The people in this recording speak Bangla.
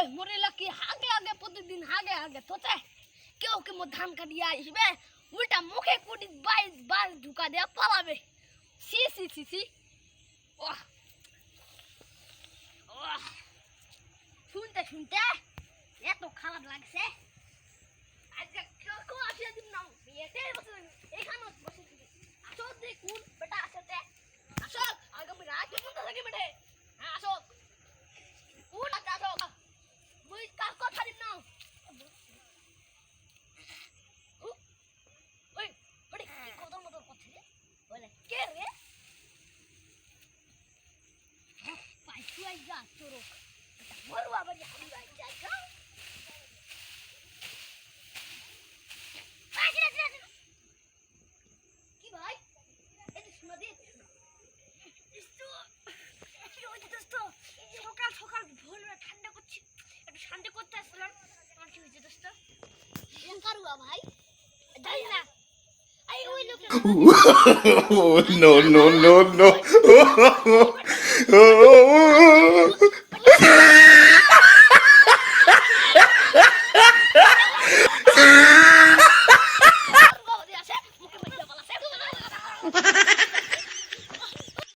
ওই মরিলা কি আগে আগে প্রতিদিন আগে আগে তোতে কেউ কি মো ধান কাটিয়ে আসবে উল্টা মুখে কুটি বাইশ বার ঢুকা দিয়ে পালাবে সি সি সি সি ওহ ওহ শুনতে শুনতে এত খারাপ লাগছে আজকে কেউ আসে দিন না এতে বসে এখানে বসে আসো দেখুন বেটা আসতে আসো আগামী রাত পর্যন্ত থাকি বেটে হ্যাঁ আসো উঠ আসো মুই কার কথা দিন না ওই বড়ি কত মত কথা রে বলে কে রে পাইছু আই যা তোর মরু আবার হারি ভাই যাই গা কি ভাই এই শুনো দে সকাল সকাল ভোরবেলা ঠান্ডা করছে একটু শান্তি করতে আসলাম তোমার কি হয়েছে দোস্ত কারুয়া ভাই যাই না আই ওই লোক no, no, no, no.